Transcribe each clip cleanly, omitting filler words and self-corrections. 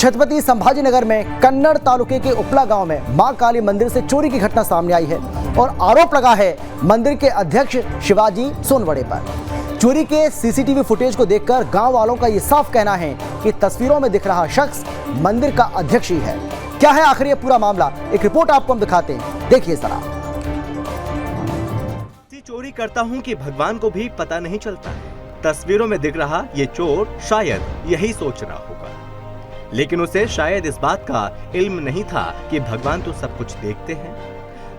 छत्रपति संभाजीनगर में कन्नड़ तालुके के उपला गांव में मां काली मंदिर से चोरी की घटना सामने आई है और आरोप लगा है मंदिर के अध्यक्ष शिवाजी सोनवड़े पर। चोरी के सीसीटीवी फुटेज को देखकर गांव वालों का ये साफ कहना है कि तस्वीरों में दिख रहा शख्स मंदिर का अध्यक्ष ही है। क्या है आखिर ये पूरा मामला, एक रिपोर्ट आपको हम दिखाते हैं, देखिए जरा। चोरी करता हूं कि भगवान को भी पता नहीं चलता है। तस्वीरों में दिख रहा ये चोर शायद यही सोच रहा होगा, लेकिन उसे शायद इस बात का इल्म नहीं था कि भगवान तो सब कुछ देखते हैं,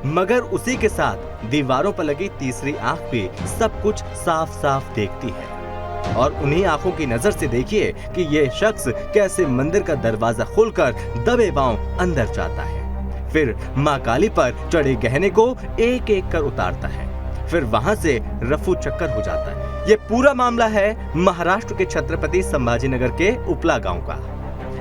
मगर उसी के साथ दीवारों पर लगी तीसरी आंख भी सब कुछ साफ साफ देखती है। और उन्हीं आंखों की नजर से देखिए कि ये शख्स कैसे मंदिर का दरवाजा खोलकर दबे पांव अंदर जाता है, फिर मां काली पर चढ़े गहने को एक एक कर उतारता है, फिर वहां से रफू चक्कर हो जाता है। ये पूरा मामला है महाराष्ट्र के छत्रपति संभाजीनगर के उपला गांव का,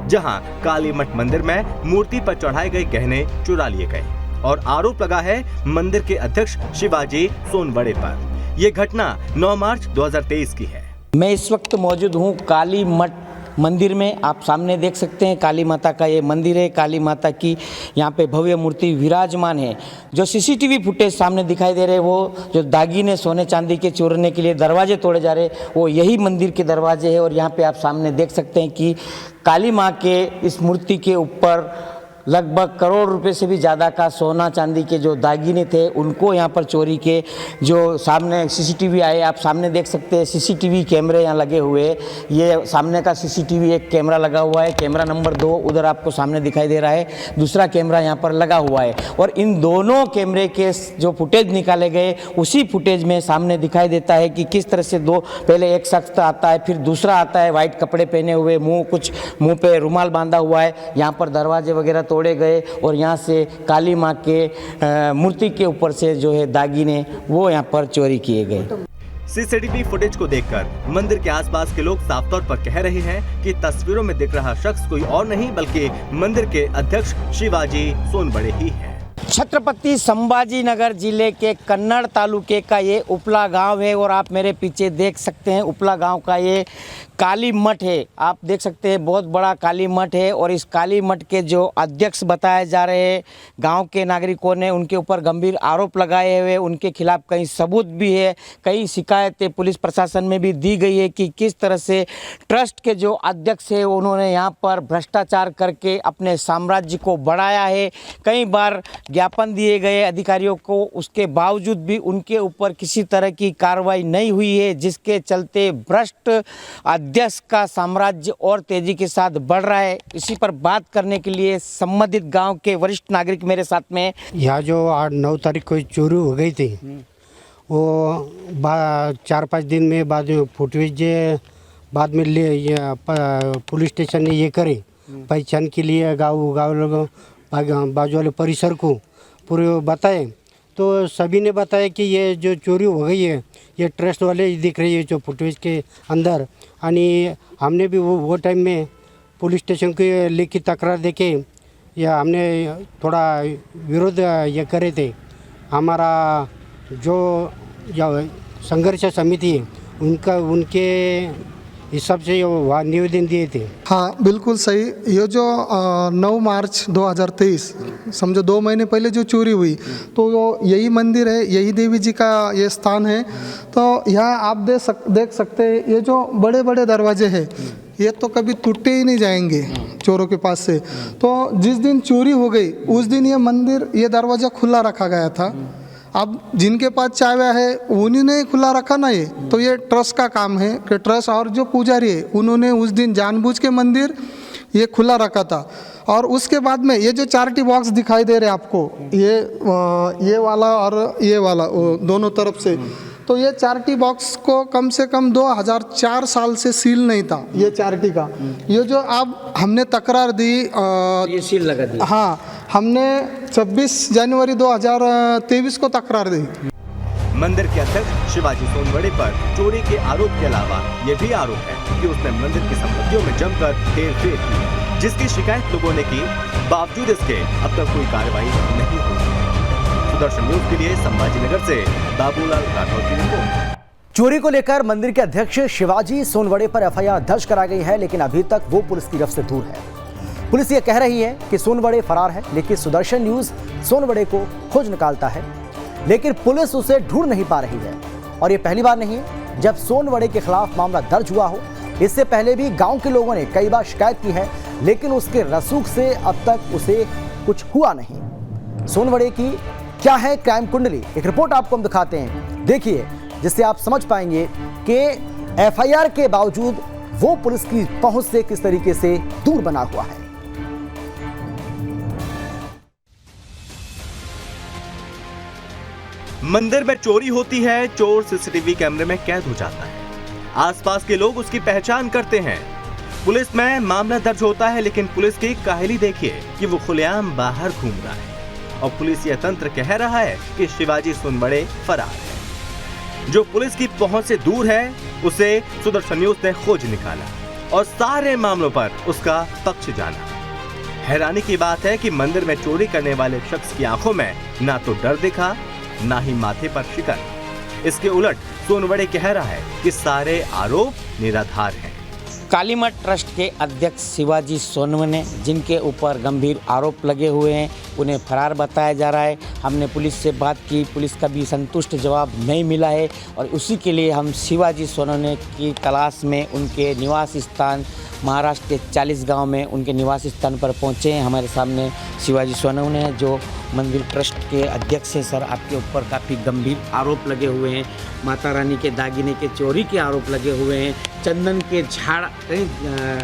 जहां काली मठ मंदिर में मूर्ति पर चढ़ाए गए गहने चुरा लिए गए और आरोप लगा है मंदिर के अध्यक्ष शिवाजी सोनवड़े पर। यह घटना 9 मार्च 2023 की है। मैं इस वक्त मौजूद हूं काली मठ मंदिर में। आप सामने देख सकते हैं काली माता का ये मंदिर है। काली माता की यहाँ पे भव्य मूर्ति विराजमान है। जो सीसीटीवी फुटेज सामने दिखाई दे रहे हैं, वो जो दागीने सोने चांदी के चोरने के लिए दरवाजे तोड़े जा रहे हैं, वो यही मंदिर के दरवाजे हैं। और यहाँ पे आप सामने देख सकते हैं कि काली माँ के इस मूर्ति के ऊपर लगभग करोड़ रुपए से भी ज़्यादा का सोना चांदी के जो दागीने थे, उनको यहाँ पर चोरी के जो सामने सीसीटीवी आए, आप सामने देख सकते हैं सीसीटीवी कैमरे यहाँ लगे हुए। ये सामने का सीसीटीवी एक कैमरा लगा हुआ है, कैमरा नंबर 2 उधर आपको सामने दिखाई दे रहा है, दूसरा कैमरा यहाँ पर लगा हुआ है। और इन दोनों कैमरे के जो फुटेज निकाले गए, उसी फुटेज में सामने दिखाई देता है कि किस तरह से पहले एक शख्स आता है, फिर दूसरा आता है वाइट कपड़े पहने हुए, मुँह पे रुमाल बांधा हुआ है। यहाँ पर दरवाजे वगैरह तोड़े गए और यहाँ से काली माँ के मूर्ति के ऊपर से जो है दागीने वो यहाँ पर चोरी किए गए। सीसीटीवी फुटेज को देखकर मंदिर के आसपास के लोग साफ तौर पर कह रहे हैं कि तस्वीरों में दिख रहा शख्स कोई और नहीं बल्कि मंदिर के अध्यक्ष शिवाजी सोनवड़े ही है। छत्रपति संभाजीनगर जिले के कन्नड़ तालुके का ये उपला गांव है और आप मेरे पीछे देख सकते हैं उपला गांव का ये काली मठ है। आप देख सकते हैं बहुत बड़ा काली मठ है और इस काली मठ के जो अध्यक्ष बताए जा रहे हैं, गांव के नागरिकों ने उनके ऊपर गंभीर आरोप लगाए हुए, उनके खिलाफ कई सबूत भी है, कई शिकायतें पुलिस प्रशासन में भी दी गई है कि किस तरह से ट्रस्ट के जो अध्यक्ष है उन्होंने यहाँ पर भ्रष्टाचार करके अपने साम्राज्य को बढ़ाया है। कई बार ज्ञापन दिए गए अधिकारियों को, उसके बावजूद भी उनके ऊपर किसी तरह की कार्रवाई नहीं हुई है, जिसके चलते भ्रष्ट अध्यक्ष का साम्राज्य और तेजी के साथ बढ़ रहा है। इसी पर बात करने के लिए संबंधित गांव के वरिष्ठ नागरिक मेरे साथ में। यहाँ जो 8-9 तारीख को चोरी हो गई थी, वो 4-5 दिन में बाद में फुटेज बाद में पुलिस स्टेशन ने ये करे पहचान के लिए गाँव लोगों बाजू वाले परिसर को पूरे बताए, तो सभी ने बताया कि ये जो चोरी हो गई है ये ट्रस्ट वाले दिख रही है जो फुटेज के अंदर। आणि हमने भी वो टाइम में पुलिस स्टेशन के लेखी तकरार देके या हमने थोड़ा विरोध ये करे थे। हमारा जो संघर्ष समिति है उनके हिसाब से वहाँ निवेदन दिए थे। हाँ बिल्कुल सही। ये जो 9 मार्च 2023 समझो 2 महीने पहले जो चोरी हुई, तो यही मंदिर है, यही देवी जी का ये स्थान है। तो यहाँ आप देख सकते हैं ये जो बड़े बड़े दरवाजे हैं, ये तो कभी टूटे ही नहीं जाएंगे चोरों के पास से। तो जिस दिन चोरी हो गई उस दिन ये मंदिर, ये दरवाज़ा खुला रखा गया था। अब जिनके पास चाबियाँ है उन्हीं ने खुला रखा ना, ये तो ये ट्रस्ट का काम है कि ट्रस्ट और जो पुजारी है उन्होंने उस दिन जानबूझ के मंदिर ये खुला रखा था। और उसके बाद में ये जो चैरिटी बॉक्स दिखाई दे रहे हैं आपको, ये वाला और ये वाला दोनों तरफ से, तो ये चैरिटी बॉक्स को कम से कम 2004 साल से सील नहीं था ये चैरिटी का। ये जो अब हमने तकरार दी, ये सील लगा दी। हाँ, हमने 26 जनवरी 2023 को तकरार दी। मंदिर के अध्यक्ष शिवाजी सोनवड़े पर चोरी के आरोप के अलावा ये भी आरोप है कि उसने मंदिर की संपत्तियों में जमकर हेरफेर की, जिसकी शिकायत लोगों ने की, बावजूद इसके अब तक कोई कार्रवाई नहीं हुई। सुदर्शन न्यूज के लिए संभाजीनगर से बाबूलाल राठौर की रिपोर्ट। चोरी को लेकर मंदिर के अध्यक्ष शिवाजी सोनवड़े पर एफआईआर दर्ज कराई गई है, लेकिन अभी तक वो पुलिस की गिरफ्त से दूर है। पुलिस ये कह रही है कि सोनवड़े फरार है, लेकिन सुदर्शन न्यूज सोनवड़े को खोज निकालता है, लेकिन पुलिस उसे ढूंढ नहीं पा रही है। और ये पहली बार नहीं है जब सोनवड़े के खिलाफ मामला दर्ज हुआ हो। इससे पहले भी गांव के लोगों ने कई बार शिकायत की है, लेकिन उसके रसूख से अब तक उसे कुछ हुआ नहीं। सोनवड़े की क्या है क्राइम कुंडली, एक रिपोर्ट आपको हम दिखाते हैं, देखिए, जिससे आप समझ पाएंगे कि एफआईआर के बावजूद वो पुलिस की पहुंच से किस तरीके से दूर बना हुआ है। मंदिर में चोरी होती है, चोर सीसीटीवी कैमरे में कैद हो जाता है। आसपास के लोग उसकी पहचान करते हैं। पुलिस में मामला दर्ज होता है, लेकिन पुलिस की काहली देखिए कि वो खुलेआम बाहर घूम रहा है और पुलिस यह तंत्र कह रहा है कि शिवाजी सोनवड़े फरार है। जो पुलिस की पहुंच से दूर है उसे सुदर्शन न्यूज ने खोज निकाला और सारे मामलों पर उसका पक्ष जाना। हैरानी की बात है कि मंदिर में चोरी करने वाले शख्स की आंखों में ना तो डर दिखा, ना ही माथे पर शिकन। इसके उलट सोनवड़े कह रहा है कि सारे आरोप निराधार हैं। काली मठ ट्रस्ट के अध्यक्ष शिवाजी सोनवड़े, जिनके ऊपर गंभीर आरोप लगे हुए हैं, उन्हें फरार बताया जा रहा है। हमने पुलिस से बात की, पुलिस का भी संतुष्ट जवाब नहीं मिला है और उसी के लिए हम शिवाजी सोनवड़े की तलाश में उनके निवास स्थान महाराष्ट्र के 40 गांव में उनके निवास स्थान पर पहुंचे हैं। हमारे सामने शिवाजी सोनवड़े हैं, जो मंदिर ट्रस्ट के अध्यक्ष हैं। सर, आपके ऊपर काफ़ी गंभीर आरोप लगे हुए हैं, माता रानी के दागिने के चोरी के आरोप लगे हुए हैं, चंदन के झाड़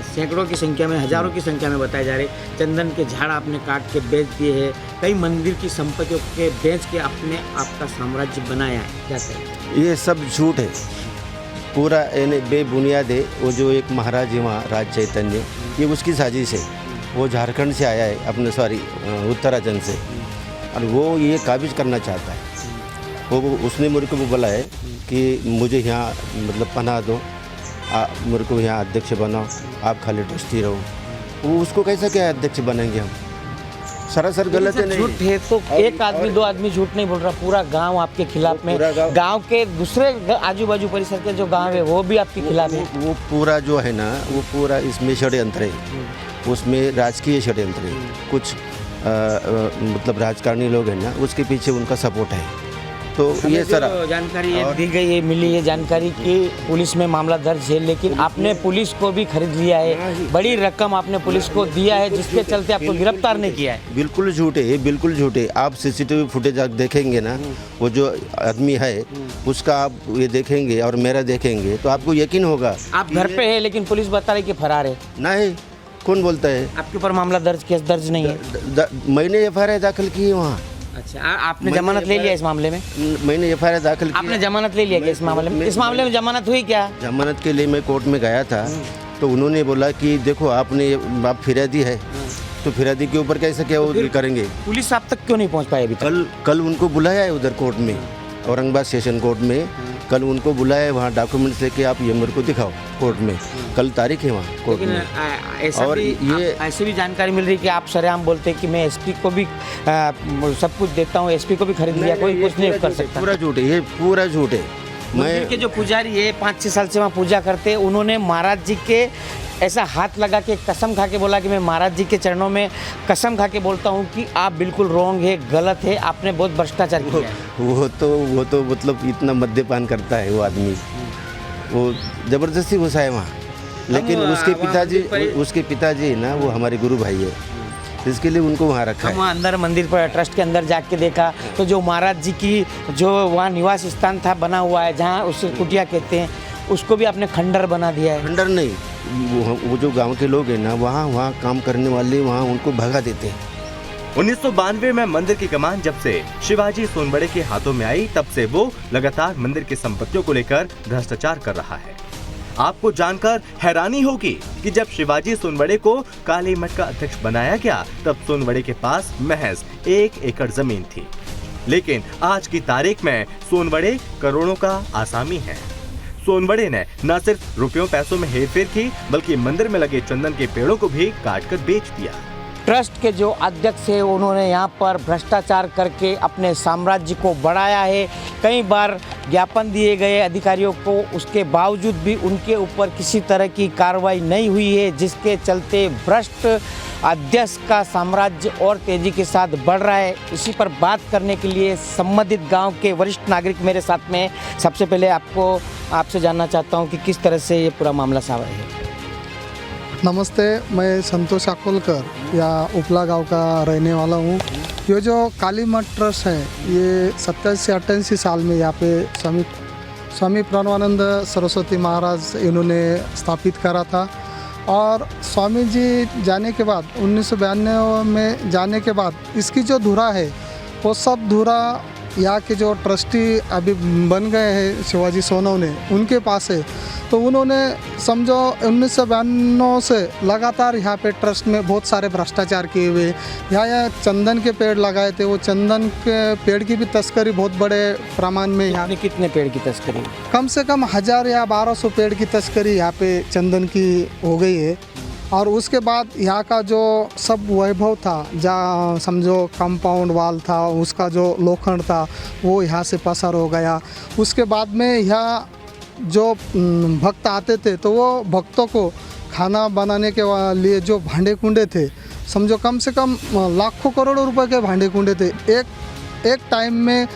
सैकड़ों की संख्या में, हजारों की संख्या में बताए जा रहे, चंदन के झाड़ आपने काट के बेच दिए हैं, कई मंदिर की संपत्तियों के बेच के आपने आपका साम्राज्य बनाया है। क्या कहें? ये सब झूठ है, पूरा यानी बेबुनियाद है। वो जो एक महाराज है वहाँ राज चैतन्य, ये उसकी साजिश है। वो झारखंड से आया है, अपने उत्तराखंड से, और वो ये काबिज करना चाहता है। वो उसने मेरे को बोला है कि मुझे यहाँ मतलब पनाह दो, मेरे को यहाँ अध्यक्ष बनाओ, आप खाली ट्रस्टी रहो। वो उसको कैसा क्या अध्यक्ष बनेंगे हम? सरासर गलत है। झूठ है तो एक आदमी दो आदमी झूठ नहीं बोल रहा, पूरा गांव आपके खिलाफ में, गांव के दूसरे आजू बाजू परिसर के जो गांव है वो भी आपके खिलाफ है। वो पूरा जो है ना, वो पूरा इसमें षड्यंत्र है, उसमें राजकीय षड्यंत्र है। कुछ मतलब राजकारणी लोग हैं ना, उसके पीछे उनका सपोर्ट है। तो ये सारा जानकारी दी गई है, मिली है जानकारी कि पुलिस में मामला दर्ज है, लेकिन आपने पुलिस को भी खरीद लिया है, बड़ी रकम आपने पुलिस को दिया है, जिसके चलते आपको गिरफ्तार नहीं किया है। बिल्कुल झूठ है, बिल्कुल झूठ है। आप सीसीटीवी फुटेज आप देखेंगे ना, वो जो आदमी है उसका आप ये देखेंगे और मेरा देखेंगे तो आपको यकीन होगा। आप घर पे है लेकिन पुलिस बता रही कि फरार है। नहीं, कौन बोलता है? आपके ऊपर मामला दर्ज केस दर्ज नहीं है? मैंने एफआईआर दाखिल की है वहाँ। अच्छा, आपने जमानत ले लिया इस मामले में? मैंने एफआईआर दाखिल की। आपने जमानत ले लिया क्या इस मामले में? इस मामले में जमानत हुई क्या? जमानत के लिए मैं कोर्ट में गया था, तो उन्होंने बोला कि देखो आपने आप फिर्यादी है, तो फिर्यादी के ऊपर कैसे क्या वो करेंगे? पुलिस आप तक क्यों नहीं पहुंच पाई अभी तक? कल उनको बुलाया है उधर कोर्ट में, औरंगाबाद सेशन कोर्ट में। कल उनको बुलाया है, वहाँ डॉक्यूमेंट्स लेके आप ये मेरे को दिखाओ कोर्ट में। कल तारीख है वहाँ कोर्ट में। और ये ऐसी भी जानकारी मिल रही कि आप सरेआम बोलते हैं कि मैं एसपी को भी सब कुछ देता हूँ, एसपी को भी खरीद लिया, कोई कुछ नहीं कर सकता। पूरा झूठ है, ये पूरा झूठ है। मंदिर के जो पुजारी है 5-6 साल से वहाँ पूजा करते हैं, उन्होंने महाराज जी के ऐसा हाथ लगा के कसम खा के बोला कि मैं महाराज जी के चरणों में कसम खा के बोलता हूँ कि आप बिल्कुल रॉन्ग है, गलत है, आपने बहुत भ्रष्टाचार किया है। वो तो मतलब इतना मद्यपान करता है वो आदमी, वो ज़बरदस्ती घुसा है वहाँ। लेकिन उसके पिताजी ना, वो हमारे गुरु भाई है, इसके लिए उनको वहाँ रखा है। वहाँ अंदर मंदिर पर ट्रस्ट के अंदर जाके देखा तो जो महाराज जी की जो वहाँ निवास स्थान था बना हुआ है, जहाँ उसे कुटिया कहते हैं, उसको भी आपने खंडर बना दिया है। खंडर नहीं, वो जो गांव के लोग हैं ना, वहाँ काम करने वाले वहाँ उनको भगा देते हैं। 1992 में मंदिर की कमान जब से शिवाजी सोनवड़े के हाथों में आई, तब से वो लगातार मंदिर की संपत्तियों को लेकर भ्रष्टाचार कर रहा है। आपको जानकर हैरानी होगी कि जब शिवाजी सोनवड़े को काली मठ का अध्यक्ष बनाया गया, तब सोनवड़े के पास महज 1 एकड़ जमीन थी। लेकिन आज की तारीख में सोनवड़े करोड़ों का आसामी है। सोनवड़े ने न सिर्फ रुपयों पैसों में हेरफेर की, बल्कि मंदिर में लगे चंदन के पेड़ों को भी काटकर बेच दिया। ट्रस्ट के जो अध्यक्ष है उन्होंने यहाँ पर भ्रष्टाचार करके अपने साम्राज्य को बढ़ाया है। कई बार ज्ञापन दिए गए अधिकारियों को, उसके बावजूद भी उनके ऊपर किसी तरह की कार्रवाई नहीं हुई है, जिसके चलते भ्रष्ट अध्यक्ष का साम्राज्य और तेज़ी के साथ बढ़ रहा है। इसी पर बात करने के लिए संबंधित गांव के वरिष्ठ नागरिक मेरे साथ में। सबसे पहले आपसे जानना चाहता हूं कि किस तरह से ये पूरा मामला सामने है। नमस्ते, मैं संतोष अकोलकर या उपला गांव का रहने वाला हूँ। ये जो काली मठ ट्रस्ट है ये 87 से 88 साल में यहाँ पे स्वामी प्रणवानंद सरस्वती महाराज इन्होंने स्थापित करा था। और स्वामी जी जाने के बाद 1992 में जाने के बाद इसकी जो धुरा है वो सब धुरा यहाँ के जो ट्रस्टी अभी बन गए हैं शिवाजी सोनवणे उनके पास है। तो उन्होंने समझो 1992 से लगातार यहाँ पे ट्रस्ट में बहुत सारे भ्रष्टाचार किए हुए। यहाँ चंदन के पेड़ लगाए थे, वो चंदन के पेड़ की भी तस्करी बहुत बड़े प्रमाण में यहाँ कितने पेड़ की तस्करी? कम से कम 1000 या 1200 पेड़ की तस्करी यहाँ पे चंदन की हो गई है। और उसके बाद यहाँ का जो सब वैभव था, जहाँ समझो कंपाउंड वाल था, उसका जो लोखंड था वो यहाँ से पसार हो गया। उसके बाद में यहाँ जो भक्त आते थे तो वो भक्तों को खाना बनाने के लिए जो भांडे कुंडे थे, समझो कम से कम लाखों करोड़ों रुपए के भांडे कुंडे थे। एक टाइम में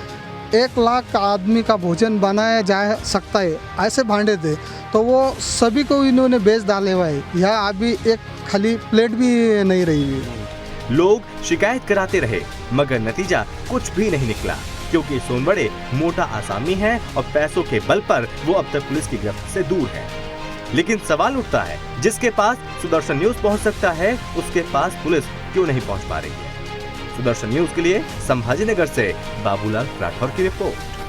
1 लाख आदमी का भोजन बनाया जा सकता है, ऐसे भांडे थे। तो वो सभी को इन्होंने बेच डाले हुआ है। यहाँ अभी एक खाली प्लेट भी नहीं रही है। लोग शिकायत कराते रहे मगर नतीजा कुछ भी नहीं निकला, क्योंकि सोनवड़े मोटा आसामी है और पैसों के बल पर वो अब तक पुलिस की गिरफ्त से दूर है। लेकिन सवाल उठता है, जिसके पास सुदर्शन न्यूज पहुंच सकता है उसके पास पुलिस क्यों नहीं पहुंच पा रही है? सुदर्शन न्यूज के लिए संभाजीनगर से बाबूलाल राठौर की रिपोर्ट।